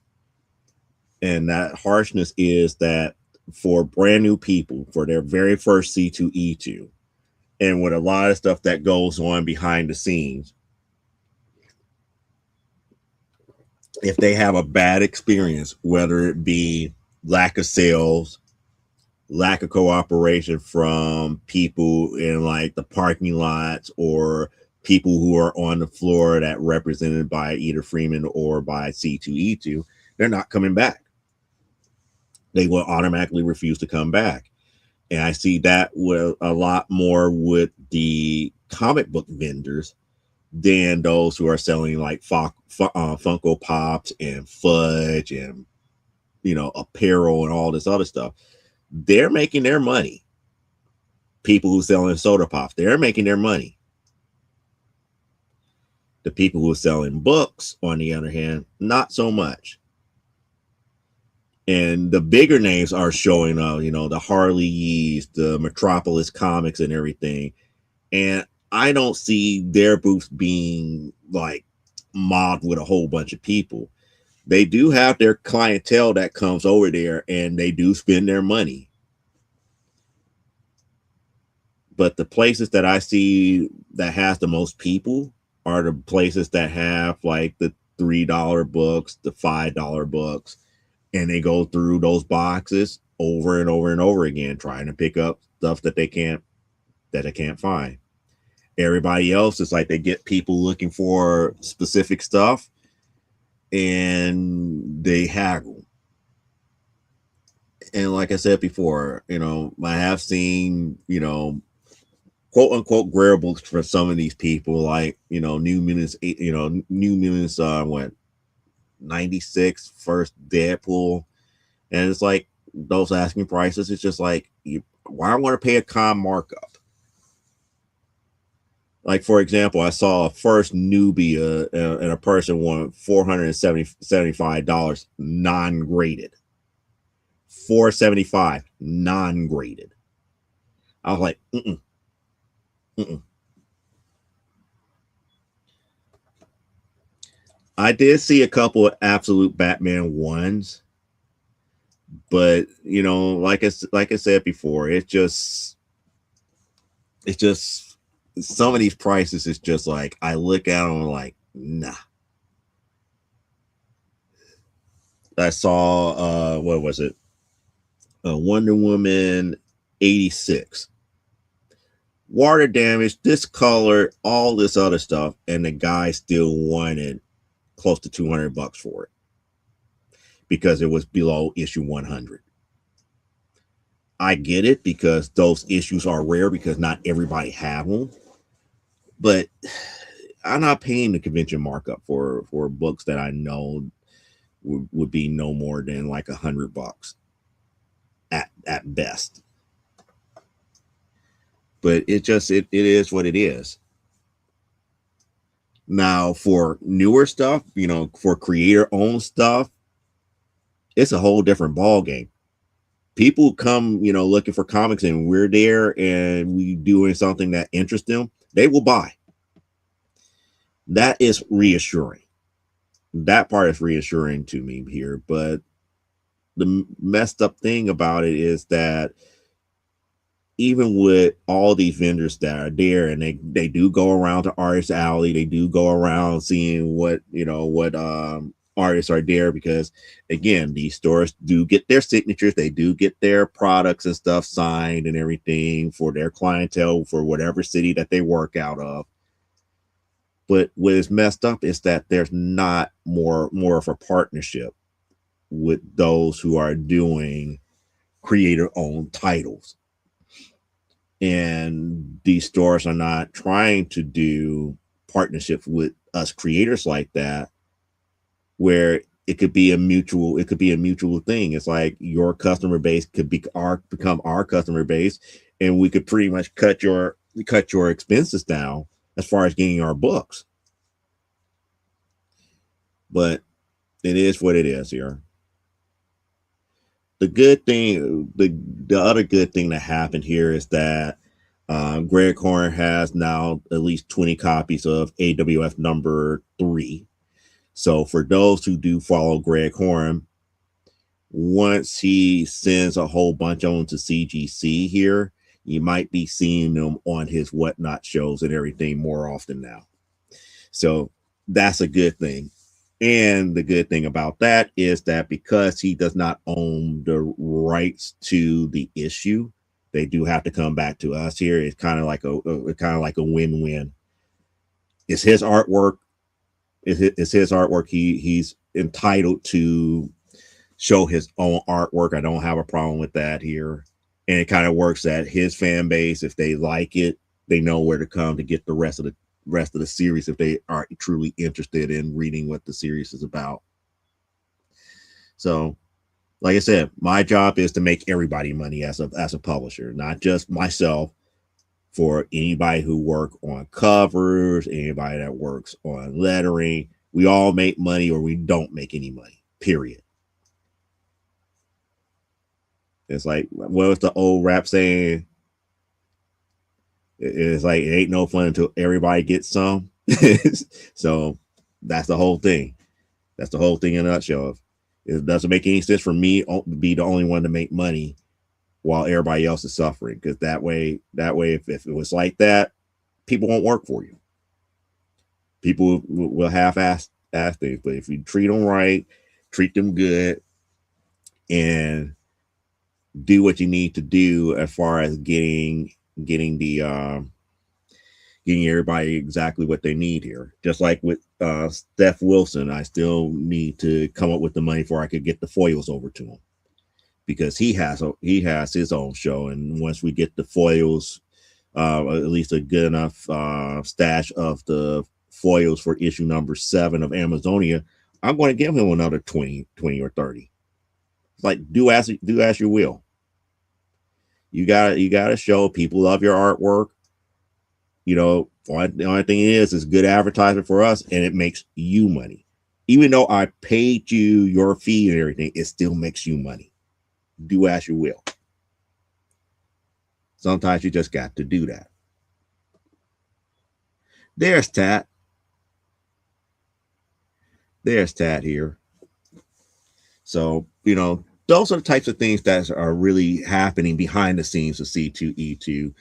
And that harshness is that for brand new people, for their very first C2E2, and with a lot of stuff that goes on behind the scenes, if they have a bad experience, whether it be lack of sales, lack of cooperation from people in like the parking lots, or people who are on the floor that represented by either Freeman or by C2E2, they're not coming back. They will automatically refuse to come back. And I see that with a lot more with the comic book vendors than those who are selling like Funko Pops and fudge and, apparel and all this other stuff. They're making their money. People who selling soda pops, they're making their money. The people who are selling books, on the other hand, not so much. And the bigger names are showing up, the Harley Yees, the Metropolis Comics, and everything. And I don't see their booths being like mobbed with a whole bunch of people. They do have their clientele that comes over there, and they do spend their money. But the places that I see that has the most people are the places that have like the $3 books, the $5 books, and they go through those boxes over and over and over again, trying to pick up stuff that they can't find. Everybody else is like they get people looking for specific stuff and they haggle. And like I said before, I have seen, quote unquote rare books for some of these people, like, New Mutants, New Mutants, what, 96 first Deadpool. And it's like those asking prices, it's just like, why I want to pay a con markup? Like, for example, I saw a first newbie and a person wanted $475 non-graded. $475 non-graded. I was like, mm-mm. I did see a couple of absolute Batman ones, but like I said before, it's just some of these prices is just like I look at them like, nah. I saw what was it? Wonder Woman 86. Water damage, discolor, all this other stuff, and the guy still wanted close to $200 for it because it was below issue 100. I get it because those issues are rare because not everybody have them, but I'm not paying the convention markup for books that I know would be no more than like $100 at best. But it is what it is. Now for newer stuff, for creator owned stuff, it's a whole different ball game. People come, looking for comics, and we're there and we doing something that interests them, they will buy. That is reassuring. That part is reassuring to me here. But the messed up thing about it is that even with all these vendors that are there, and they do go around to Artist Alley, they do go around seeing what artists are there, because again, these stores do get their signatures, they do get their products and stuff signed and everything for their clientele for whatever city that they work out of. But what is messed up is that there's not more of a partnership with those who are doing creator owned titles. And these stores are not trying to do partnerships with us creators like that, where it could be a mutual thing. It's like your customer base could become our customer base, and we could pretty much cut your expenses down as far as getting our books. But it is what it is here. The good thing, the other good thing that happened here is that Greg Horn has now at least 20 copies of AWF number 3. So for those who do follow Greg Horn, once he sends a whole bunch on to CGC here, you might be seeing them on his Whatnot shows and everything more often now. So that's a good thing. And the good thing about that is that because he does not own the rights to the issue, they do have to come back to us here. It's kind of like a win-win. It's his artwork. It's his artwork. He's entitled to show his own artwork. I don't have a problem with that here. And it kind of works that his fan base, if they like it, they know where to come to get the rest of the series if they are truly interested in reading what the series is about. So, like I said, my job is to make everybody money as a publisher, not just myself, for anybody who work on covers, anybody that works on lettering. We all make money or we don't make any money, period. It's like, what was the old rap saying? It's like, it ain't no fun until everybody gets some. So that's the whole thing. That's the whole thing in a nutshell. It doesn't make any sense for me to be the only one to make money while everybody else is suffering. Because that way, if it was like that, people won't work for you. People will half-ass things. But if you treat them right, treat them good, and do what you need to do as far as getting everybody exactly what they need here. Just like with Steph Wilson, I still need to come up with the money before I could get the foils over to him, because he has his own show, and once we get the foils, at least a good enough stash of the foils for issue number 7 of Amazonia, I'm going to give him another 20 or 30. It's like, do as you will. You gotta show people love your artwork. You know, the only thing is good advertisement for us, and it makes you money. Even though I paid you your fee and everything, it still makes you money. Do as you will. Sometimes you just got to do that. There's Tat. There's Tat here. So, those are the types of things that are really happening behind the scenes of C2E2.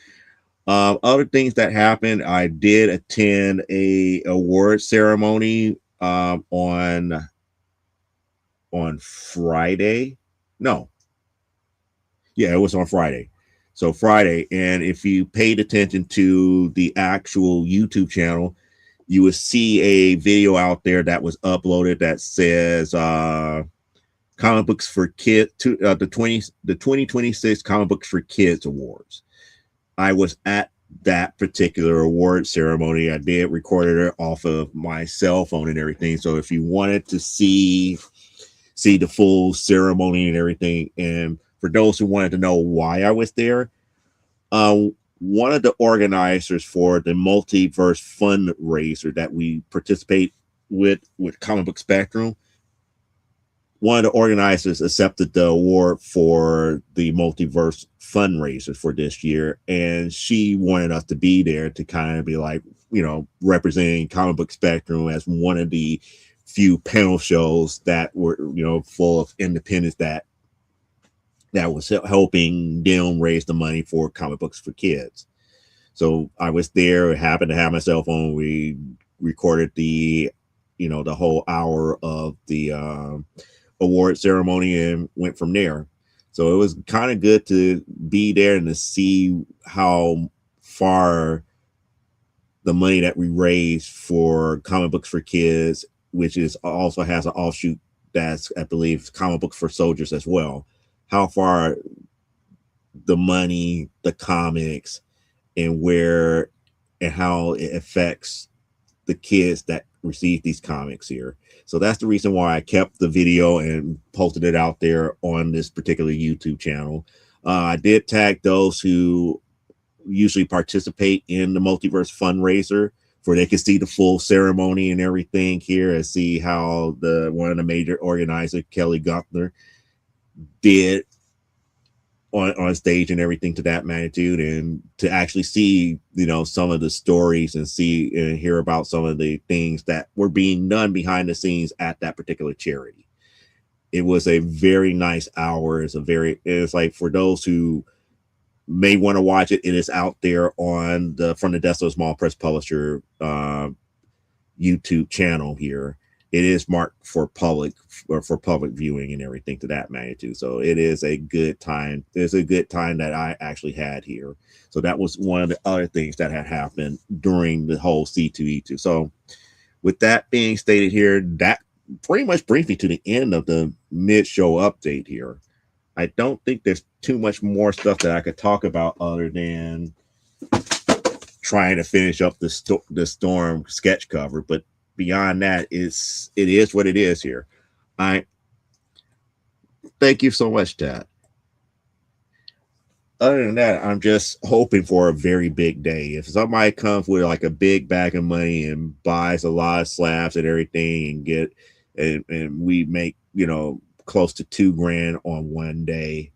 Other things that happened, I did attend a award ceremony on Friday. No. Yeah, it was on Friday. So Friday, and if you paid attention to the actual YouTube channel, you would see a video out there that was uploaded that says comic books for kids, the 2026 comic books for kids awards. I was at that particular award ceremony. I did recorded it off of my cell phone and everything. So if you wanted to see the full ceremony and everything, and for those who wanted to know why I was there, one of the organizers for the multiverse fundraiser that we participate with Comic Book Spectrum, one of the organizers accepted the award for the multiverse fundraiser for this year, and she wanted us to be there to kind of be like, representing Comic Book Spectrum as one of the few panel shows that were, full of independents that was helping them raise the money for comic books for kids. So I was there, happened to have my cell phone. We recorded the whole hour of the award ceremony and went from there. So it was kind of good to be there and to see how far the money that we raised for comic books for kids, which is also has an offshoot that's, I believe, comic books for soldiers as well, how far the money, the comics, and where and how it affects the kids that receive these comics here. So that's the reason why I kept the video and posted it out there on this particular YouTube channel. I did tag those who usually participate in the multiverse fundraiser, for they can see the full ceremony and everything here, and see how one of the major organizers, Kelly Gunther, did on stage and everything to that magnitude, and to actually see some of the stories and see and hear about some of the things that were being done behind the scenes at that particular charity. It was a very nice hour. It's like, for those who may want to watch it, it is out there on the From the Desk of Small Press Publisher YouTube channel here. It is marked for public viewing and everything to that magnitude. So it is a good time. There's a good time that I actually had here. So that was one of the other things that had happened during the whole C2E2. So with that being stated here, that pretty much brings me to the end of the mid-show update here. I don't think there's too much more stuff that I could talk about other than trying to finish up the Storm sketch cover, but beyond that, it is what it is here. I thank you so much, Dad. other than that, I'm just hoping for a very big day. If somebody comes with like a big bag of money and buys a lot of slabs and everything and and we make, close to 2 grand on one day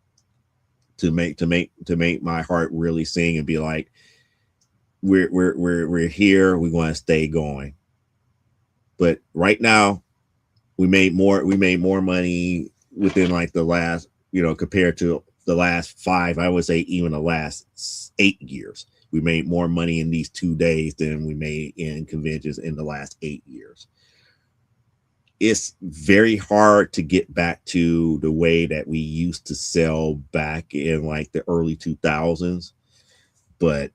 to make my heart really sing and be like, we're here, we want to stay going. But right now, we made more money within like the last, compared to the last 5, I would say even the last 8 years. We made more money in these 2 days than we made in conventions in the last 8 years. It's very hard to get back to the way that we used to sell back in like the early 2000s, but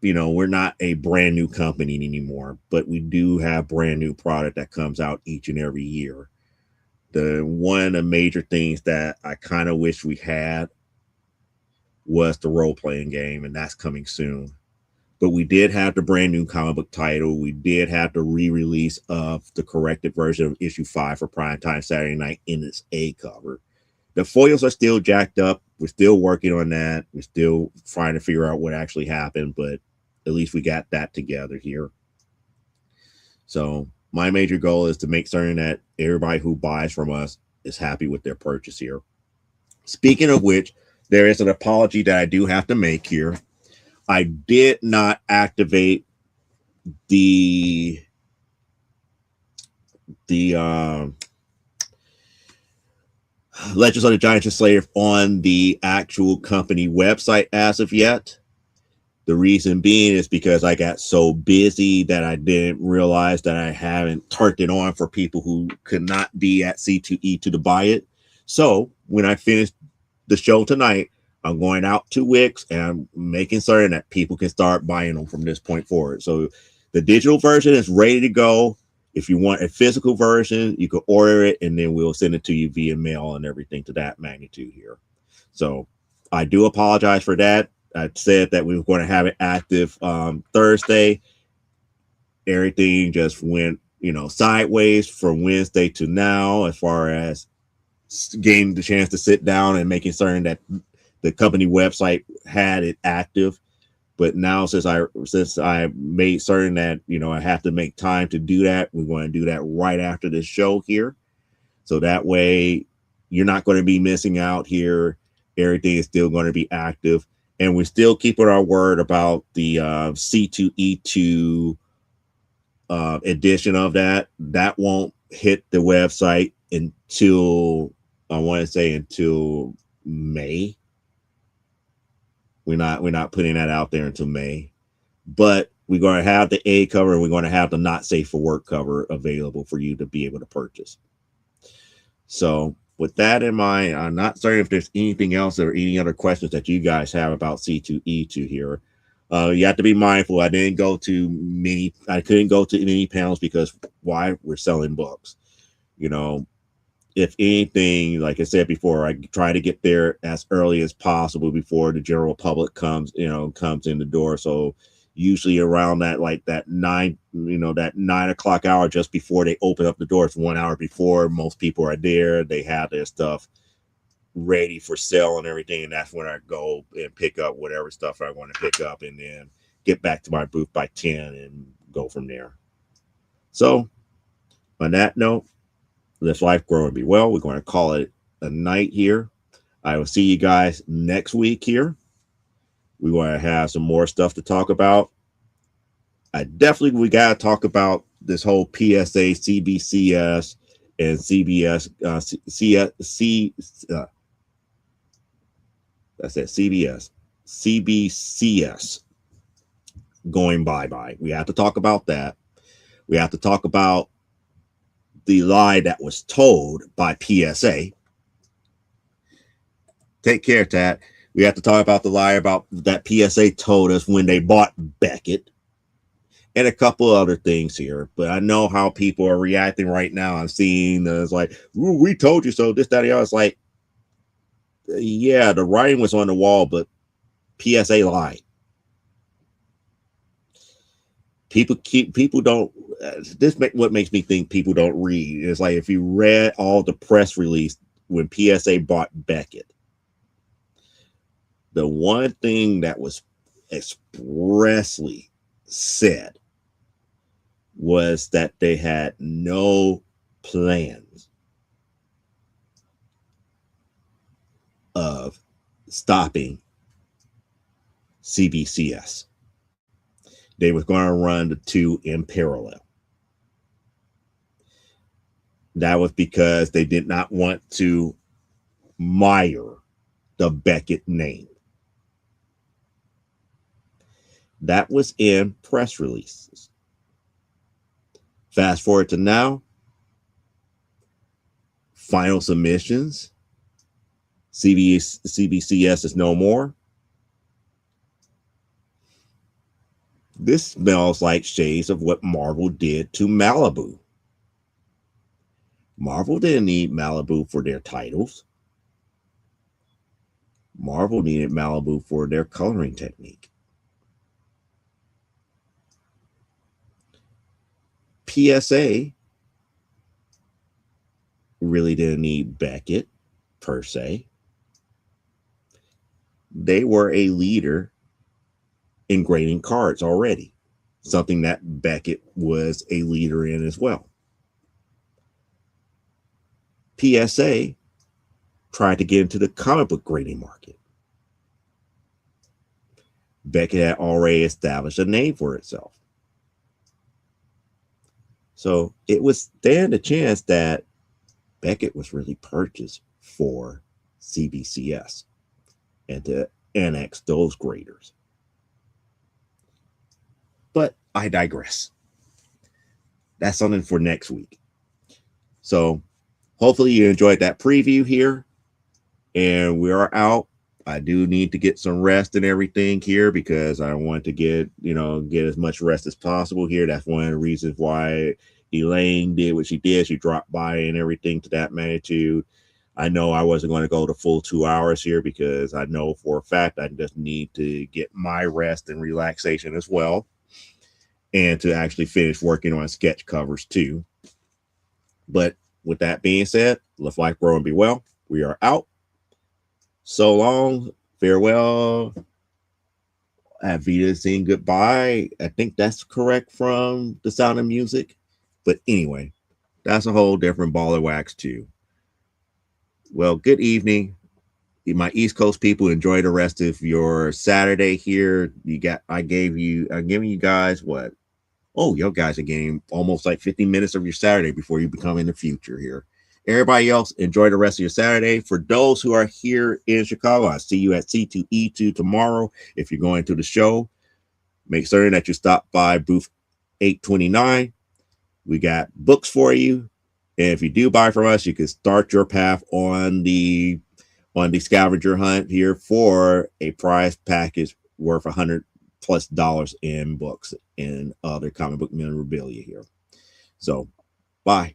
we're not a brand new company anymore, but we do have brand new product that comes out each and every year. The one of the major things that I kind of wish we had was the role playing game, and that's coming soon. But we did have the brand new comic book title. We did have the re-release of the corrected version of issue 5 for primetime Saturday night in its A cover. The foils are still jacked up. We're still working on that. We're still trying to figure out what actually happened, but at least we got that together here. So my major goal is to make certain that everybody who buys from us is happy with their purchase here. Speaking of which, there is an apology that I do have to make here. I did not activate the Legends of the Giants and Slayer on the actual company website as of yet. The reason being is because I got so busy that I didn't realize that I haven't turned it on for people who could not be at C2E2 to buy it. So when I finish the show tonight, I'm going out to Wix and I'm making certain that people can start buying them from this point forward. So the digital version is ready to go. If you want a physical version, you can order it and then we'll send it to you via mail and everything to that magnitude here. So I do apologize for that. I said that we were going to have it active Thursday. Everything just went, sideways from Wednesday to now, as far as getting the chance to sit down and making certain that the company website had it active. But now, since I made certain that I have to make time to do that, we're going to do that right after this show here. So that way, you're not going to be missing out here. Everything is still going to be active. And we're still keeping our word about the C2E2 edition of that. That won't hit the website until, I want to say, until May. We're not putting that out there until May. But we're going to have the A cover and we're going to have the Not Safe for Work cover available for you to be able to purchase. So with that in mind, I'm not certain if there's anything else or any other questions that you guys have about C2E2 here. You have to be mindful. I couldn't go to many panels because why? We're selling books. If anything, like I said before, I try to get there as early as possible before the general public comes in the door. So usually around that 9 o'clock hour, just before they open up the doors, 1 hour before, most people are there. They have their stuff ready for sale and everything. And that's when I go and pick up whatever stuff I want to pick up and then get back to my booth by 10 and go from there. So on that note, let's life grow and be well. We're going to call it a night here. I will see you guys next week here. We want to have some more stuff to talk about. We got to talk about this whole PSA, CBCS, and CBS, CBCS going bye-bye. We have to talk about that. We have to talk about the lie that was told by PSA. Take care, Tat. We have to talk about the lie about that PSA told us when they bought Beckett, and a couple other things here. But I know how people are reacting right now. I'm seeing it's like, we told you so, this, that, and the other. It's like, yeah, the writing was on the wall, but PSA lied. People don't. What makes me think people don't read. It's like if you read all the press release when PSA bought Beckett, the one thing that was expressly said was that they had no plans of stopping CBCS. They were going to run the two in parallel. That was because they did not want to mire the Beckett name. That was in press releases. Fast forward to now, final submissions. CBCS is no more. This smells like shades of what Marvel did to Malibu. Marvel didn't need Malibu for their titles. Marvel needed Malibu for their coloring technique. PSA really didn't need Beckett per se. They were a leader in grading cards already, something that Beckett was a leader in as well. PSA tried to get into the comic book grading market. Beckett had already established a name for itself. So it was stand a chance that Beckett was really purchased for CBCS and to annex those graders. But I digress. That's something for next week. So hopefully you enjoyed that preview here. And we are out. I do need to get some rest and everything here because I want to get as much rest as possible here. That's one of the reasons why Elaine did what she did. She dropped by and everything to that magnitude. I know I wasn't going to go the full 2 hours here because I know for a fact I just need to get my rest and relaxation as well. And to actually finish working on sketch covers too. But with that being said, live life, grow, and be well. We are out. So long. Farewell. Have Vita saying goodbye. I think that's correct from The Sound of Music. But anyway, that's a whole different ball of wax too. Well, good evening. My East Coast people, enjoy the rest of your Saturday here. I'm giving you guys what? Oh, you guys are getting almost like 50 minutes of your Saturday before you become in the future here. Everybody else, enjoy the rest of your Saturday. For those who are here in Chicago, I'll see you at C2E2 tomorrow. If you're going to the show, make certain that you stop by booth 829. We got books for you. And if you do buy from us, you can start your path on the scavenger hunt here for a prize package worth $100+ in books and other comic book memorabilia here. So, bye.